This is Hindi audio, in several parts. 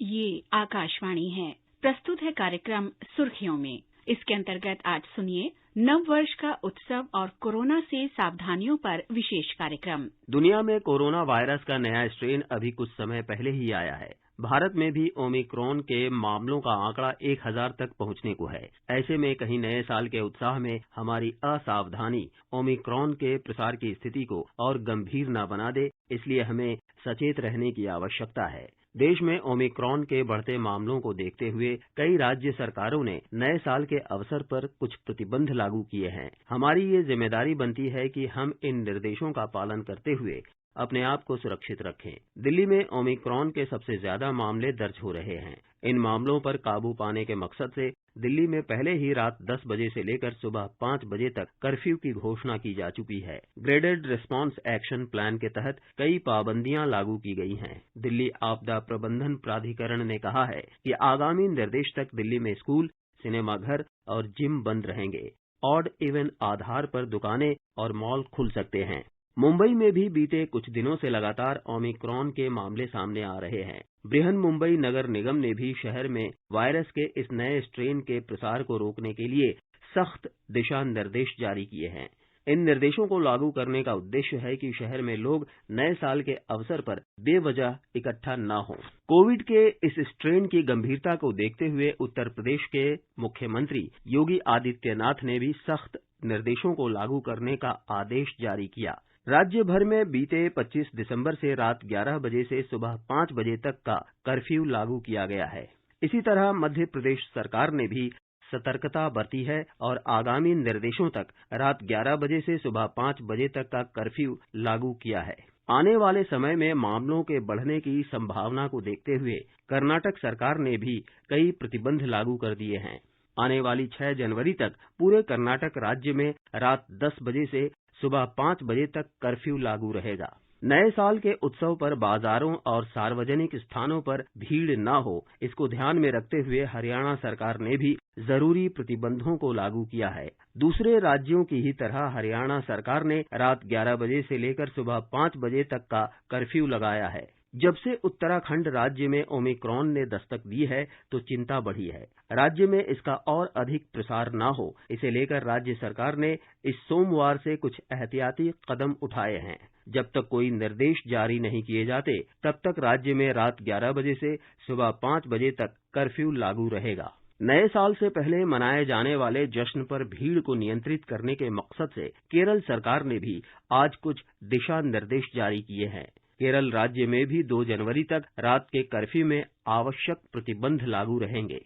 ये आकाशवाणी है। प्रस्तुत है कार्यक्रम सुर्खियों में। इसके अंतर्गत आज सुनिए नव वर्ष का उत्सव और कोरोना से सावधानियों पर विशेष कार्यक्रम। दुनिया में कोरोना वायरस का नया स्ट्रेन अभी कुछ समय पहले ही आया है। भारत में भी ओमिक्रॉन के मामलों का आंकड़ा 1000 तक पहुंचने को है। ऐसे में कहीं नए साल के उत्साह में हमारी असावधानी ओमिक्रॉन के प्रसार की स्थिति को और गंभीर न बना दे, इसलिए हमें सचेत रहने की आवश्यकता है। देश में ओमिक्रॉन के बढ़ते मामलों को देखते हुए कई राज्य सरकारों ने नए साल के अवसर पर कुछ प्रतिबंध लागू किए हैं। हमारी ये जिम्मेदारी बनती है कि हम इन निर्देशों का पालन करते हुए अपने आप को सुरक्षित रखें। दिल्ली में ओमिक्रॉन के सबसे ज्यादा मामले दर्ज हो रहे हैं। इन मामलों पर काबू पाने के मकसद से दिल्ली में पहले ही रात 10 बजे से लेकर सुबह 5 बजे तक कर्फ्यू की घोषणा की जा चुकी है। ग्रेडेड रिस्पांस एक्शन प्लान के तहत कई पाबंदियां लागू की गई हैं। दिल्ली आपदा प्रबंधन प्राधिकरण ने कहा है कि आगामी निर्देश तक दिल्ली में स्कूल, सिनेमाघर और जिम बंद रहेंगे। ऑड इवन आधार पर दुकानें और मॉल खुल सकते हैं। मुंबई में भी बीते कुछ दिनों से लगातार ओमिक्रॉन के मामले सामने आ रहे हैं। बृहन मुंबई नगर निगम ने भी शहर में वायरस के इस नए स्ट्रेन के प्रसार को रोकने के लिए सख्त दिशा निर्देश जारी किए हैं। इन निर्देशों को लागू करने का उद्देश्य है कि शहर में लोग नए साल के अवसर पर बेवजह इकट्ठा न हों। कोविड के इस स्ट्रेन की गंभीरता को देखते हुए उत्तर प्रदेश के मुख्यमंत्री योगी आदित्यनाथ ने भी सख्त निर्देशों को लागू करने का आदेश जारी किया। राज्य भर में बीते 25 दिसंबर से रात 11 बजे से सुबह 5 बजे तक का कर्फ्यू लागू किया गया है। इसी तरह मध्य प्रदेश सरकार ने भी सतर्कता बरती है और आगामी निर्देशों तक रात 11 बजे से सुबह 5 बजे तक का कर्फ्यू लागू किया है। आने वाले समय में मामलों के बढ़ने की संभावना को देखते हुए कर्नाटक सरकार ने भी कई प्रतिबंध लागू कर दिए हैं। आने वाली 6 जनवरी तक पूरे कर्नाटक राज्य में रात 10 बजे से सुबह 5 बजे तक कर्फ्यू लागू रहेगा। नए साल के उत्सव पर बाजारों और सार्वजनिक स्थानों पर भीड़ न हो, इसको ध्यान में रखते हुए हरियाणा सरकार ने भी जरूरी प्रतिबंधों को लागू किया है। दूसरे राज्यों की ही तरह हरियाणा सरकार ने रात 11 बजे से लेकर सुबह 5 बजे तक का कर्फ्यू लगाया है। जब से उत्तराखंड राज्य में ओमिक्रॉन ने दस्तक दी है तो चिंता बढ़ी है। राज्य में इसका और अधिक प्रसार न हो, इसे लेकर राज्य सरकार ने इस सोमवार से कुछ एहतियाती कदम उठाए हैं। जब तक कोई निर्देश जारी नहीं किए जाते, तब तक राज्य में रात 11 बजे से सुबह 5 बजे तक कर्फ्यू लागू रहेगा। नए साल से पहले मनाए जाने वाले जश्न पर भीड़ को नियंत्रित करने के मकसद से केरल सरकार ने भी आज कुछ दिशा निर्देश जारी किए हैं। केरल राज्य में भी 2 जनवरी तक रात के कर्फ्यू में आवश्यक प्रतिबंध लागू रहेंगे।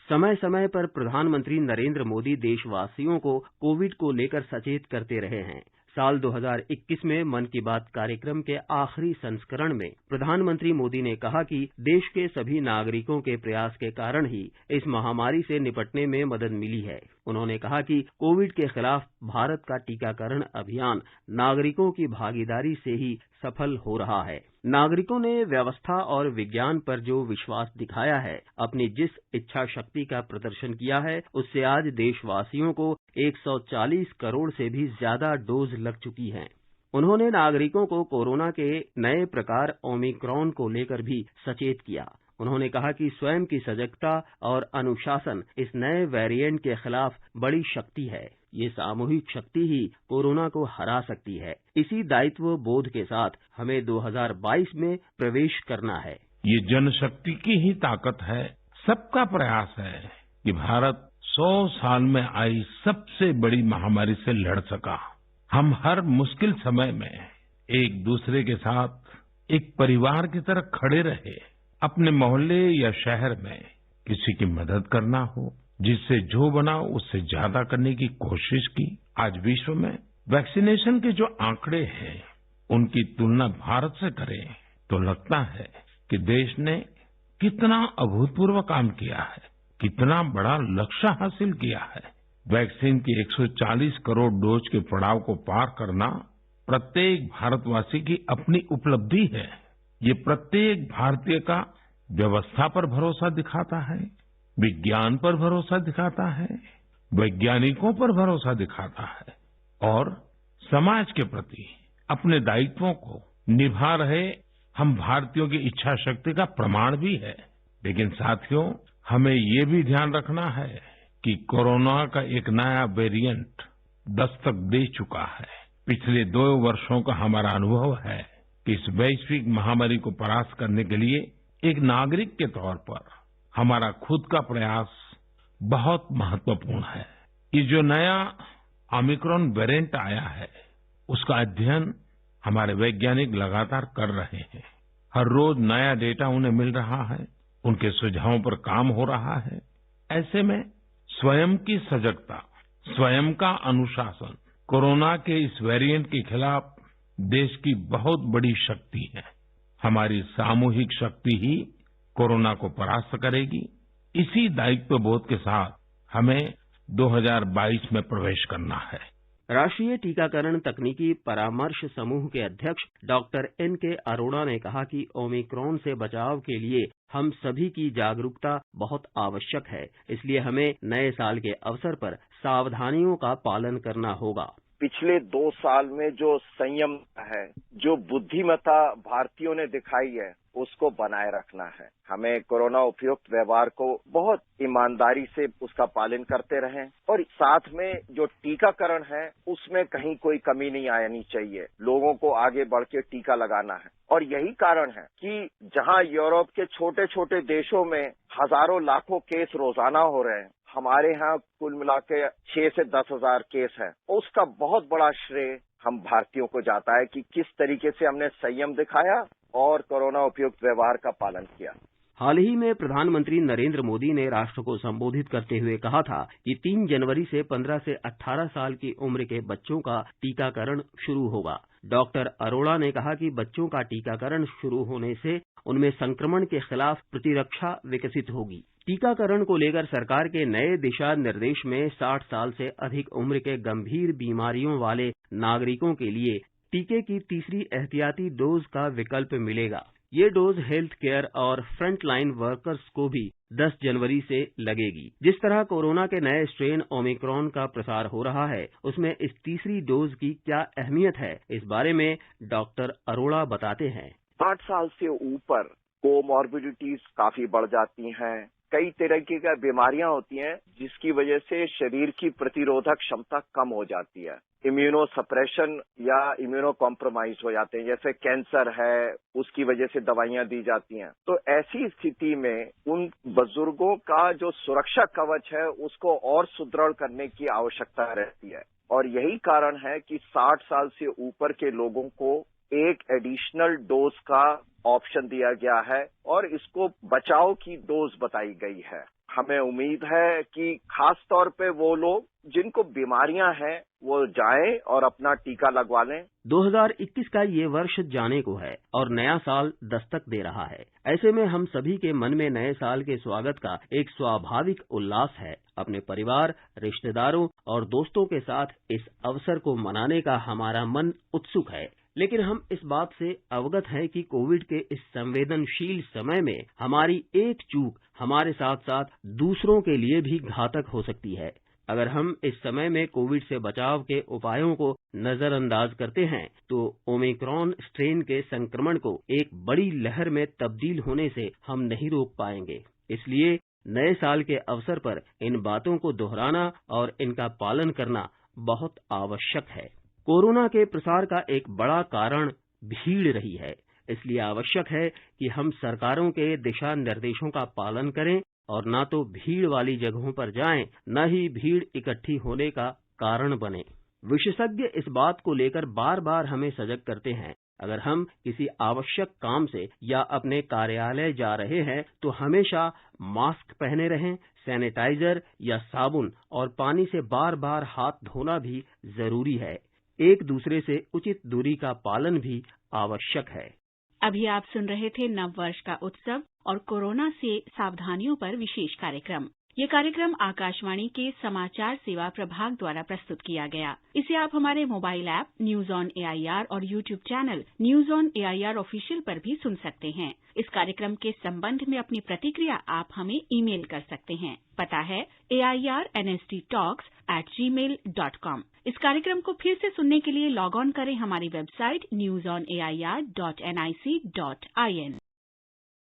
समय समय पर प्रधानमंत्री नरेंद्र मोदी देशवासियों को कोविड को लेकर सचेत करते रहे हैं। साल 2021 में मन की बात कार्यक्रम के आखिरी संस्करण में प्रधानमंत्री मोदी ने कहा कि देश के सभी नागरिकों के प्रयास के कारण ही इस महामारी से निपटने में मदद मिली है। उन्होंने कहा कि कोविड के खिलाफ भारत का टीकाकरण अभियान नागरिकों की भागीदारी से ही सफल हो रहा है। नागरिकों ने व्यवस्था और विज्ञान पर जो विश्वास दिखाया है, अपनी जिस इच्छा शक्ति का प्रदर्शन किया है, उससे आज देशवासियों को 140 करोड़ से भी ज्यादा डोज लग चुकी हैं। उन्होंने नागरिकों को कोरोना के नए प्रकार ओमिक्रॉन को लेकर भी सचेत किया। उन्होंने कहा कि स्वयं की सजगता और अनुशासन इस नए वेरिएंट के खिलाफ बड़ी शक्ति है। ये सामूहिक शक्ति ही कोरोना को हरा सकती है। इसी दायित्व बोध के साथ हमें 2022 में प्रवेश करना है। ये जनशक्ति की ही ताकत है। सबका प्रयास है कि भारत 100 साल में आई सबसे बड़ी महामारी से लड़ सका। हम हर मुश्किल समय में एक दूसरे के साथ एक परिवार की तरह खड़े रहे। अपने मोहल्ले या शहर में किसी की मदद करना हो, जिससे जो बना उससे ज्यादा करने की कोशिश की। आज विश्व में वैक्सीनेशन के जो आंकड़े हैं, उनकी तुलना भारत से करें तो लगता है कि देश ने कितना अभूतपूर्व काम किया है, कितना बड़ा लक्ष्य हासिल किया है। वैक्सीन की 140 करोड़ डोज के पड़ाव को पार करना प्रत्येक भारतवासी की अपनी उपलब्धि है। ये प्रत्येक भारतीय का व्यवस्था पर भरोसा दिखाता है, विज्ञान पर भरोसा दिखाता है, वैज्ञानिकों पर भरोसा दिखाता है और समाज के प्रति अपने दायित्वों को निभा रहे हम भारतीयों की इच्छा शक्ति का प्रमाण भी है। लेकिन साथियों, हमें ये भी ध्यान रखना है कि कोरोना का एक नया वेरिएंट दस्तक दे चुका है। पिछले 2 वर्षों का हमारा अनुभव है कि इस वैश्विक महामारी को परास्त करने के लिए एक नागरिक के तौर पर हमारा खुद का प्रयास बहुत महत्वपूर्ण है। ये जो नया ओमिक्रॉन वेरिएंट आया है, उसका अध्ययन हमारे वैज्ञानिक लगातार कर रहे हैं। हर रोज नया डेटा उन्हें मिल रहा है, उनके सुझावों पर काम हो रहा है। ऐसे में स्वयं की सजगता, स्वयं का अनुशासन कोरोना के इस वेरिएंट के खिलाफ देश की बहुत बड़ी शक्ति है। हमारी सामूहिक शक्ति ही कोरोना को परास्त करेगी। इसी दायित्व बोध के साथ हमें 2022 में प्रवेश करना है। राष्ट्रीय टीकाकरण तकनीकी परामर्श समूह के अध्यक्ष डॉक्टर N.K. अरोड़ा ने कहा कि ओमिक्रॉन से बचाव के लिए हम सभी की जागरूकता बहुत आवश्यक है। इसलिए हमें नए साल के अवसर पर सावधानियों का पालन करना होगा। पिछले 2 साल में जो संयम है, जो बुद्धिमत्ता भारतीयों ने दिखाई है, उसको बनाए रखना है। हमें कोरोना उपयुक्त व्यवहार को बहुत ईमानदारी से उसका पालन करते रहें और साथ में जो टीकाकरण है उसमें कहीं कोई कमी नहीं आनी चाहिए। लोगों को आगे बढ़ के टीका लगाना है और यही कारण है कि जहां यूरोप के छोटे छोटे देशों में हजारों लाखों केस रोजाना हो रहे हैं, हमारे यहाँ कुल मिला के 6 से 10 हजार केस है। उसका बहुत बड़ा श्रेय हम भारतीयों को जाता है कि किस तरीके से हमने संयम दिखाया और कोरोना उपयुक्त व्यवहार का पालन किया। हाल ही में प्रधानमंत्री नरेंद्र मोदी ने राष्ट्र को संबोधित करते हुए कहा था कि 3 जनवरी से 15 से 18 साल की उम्र के बच्चों का टीकाकरण शुरू होगा। डॉक्टर अरोड़ा ने कहा कि बच्चों का टीकाकरण शुरू होने से उनमें संक्रमण के खिलाफ प्रतिरक्षा विकसित होगी। टीकाकरण को लेकर सरकार के नए दिशा निर्देश में 60 साल से अधिक उम्र के गंभीर बीमारियों वाले नागरिकों के लिए टीके की तीसरी एहतियाती डोज का विकल्प मिलेगा। ये डोज हेल्थ केयर और फ्रंट लाइन वर्कर्स को भी 10 जनवरी से लगेगी। जिस तरह कोरोना के नए स्ट्रेन ओमिक्रॉन का प्रसार हो रहा है, उसमें इस तीसरी डोज की क्या अहमियत है, इस बारे में डॉक्टर अरोड़ा बताते हैं। 60 साल से ऊपर कोमॉर्बिडिटीज काफी बढ़ जाती हैं। कई तरह की बीमारियां होती हैं जिसकी वजह से शरीर की प्रतिरोधक क्षमता कम हो जाती है। इम्यूनो सप्रेशन या इम्यूनो कॉम्प्रोमाइज हो जाते हैं, जैसे कैंसर है, उसकी वजह से दवाइयां दी जाती हैं। तो ऐसी स्थिति में उन बुजुर्गों का जो सुरक्षा कवच है उसको और सुदृढ़ करने की आवश्यकता रहती है और यही कारण है कि 60 साल से ऊपर के लोगों को एक एडिशनल डोज का ऑप्शन दिया गया है और इसको बचाव की डोज बताई गई है। हमें उम्मीद है कि खास तौर पे वो लोग जिनको बीमारियां हैं वो जाएं और अपना टीका लगवा लें। 2021 का ये वर्ष जाने को है और नया साल दस्तक दे रहा है। ऐसे में हम सभी के मन में नए साल के स्वागत का एक स्वाभाविक उल्लास है। अपने परिवार, रिश्तेदारों और दोस्तों के साथ इस अवसर को मनाने का हमारा मन उत्सुक है। लेकिन हम इस बात से अवगत हैं कि कोविड के इस संवेदनशील समय में हमारी एक चूक हमारे साथ साथ दूसरों के लिए भी घातक हो सकती है। अगर हम इस समय में कोविड से बचाव के उपायों को नजरअंदाज करते हैं तो ओमिक्रॉन स्ट्रेन के संक्रमण को एक बड़ी लहर में तब्दील होने से हम नहीं रोक पाएंगे। इसलिए नए साल के अवसर पर इन बातों को दोहराना और इनका पालन करना बहुत आवश्यक है। कोरोना के प्रसार का एक बड़ा कारण भीड़ रही है, इसलिए आवश्यक है कि हम सरकारों के दिशा निर्देशों का पालन करें और न तो भीड़ वाली जगहों पर जाएं, न ही भीड़ इकट्ठी होने का कारण बने। विशेषज्ञ इस बात को लेकर बार बार हमें सजग करते हैं। अगर हम किसी आवश्यक काम से या अपने कार्यालय जा रहे हैं तो हमेशा मास्क पहने रहें, सैनिटाइजर या साबुन और पानी से बार बार हाथ धोना भी जरूरी है। एक दूसरे से उचित दूरी का पालन भी आवश्यक है। अभी आप सुन रहे थे नव वर्ष का उत्सव और कोरोना से सावधानियों पर विशेष कार्यक्रम। ये कार्यक्रम आकाशवाणी के समाचार सेवा प्रभाग द्वारा प्रस्तुत किया गया। इसे आप हमारे mobile app news on AIR और YouTube channel news on AIR official पर भी सुन सकते हैं। इस कार्यक्रम के संबंध में अपनी प्रतिक्रिया आप हमें ईमेल कर सकते हैं। पता है airnsttalks@gmail.com। इस कार्यक्रम को फिर से सुनने के लिए लॉग ऑन करें हमारी वेबसाइट newsonair.nic.in।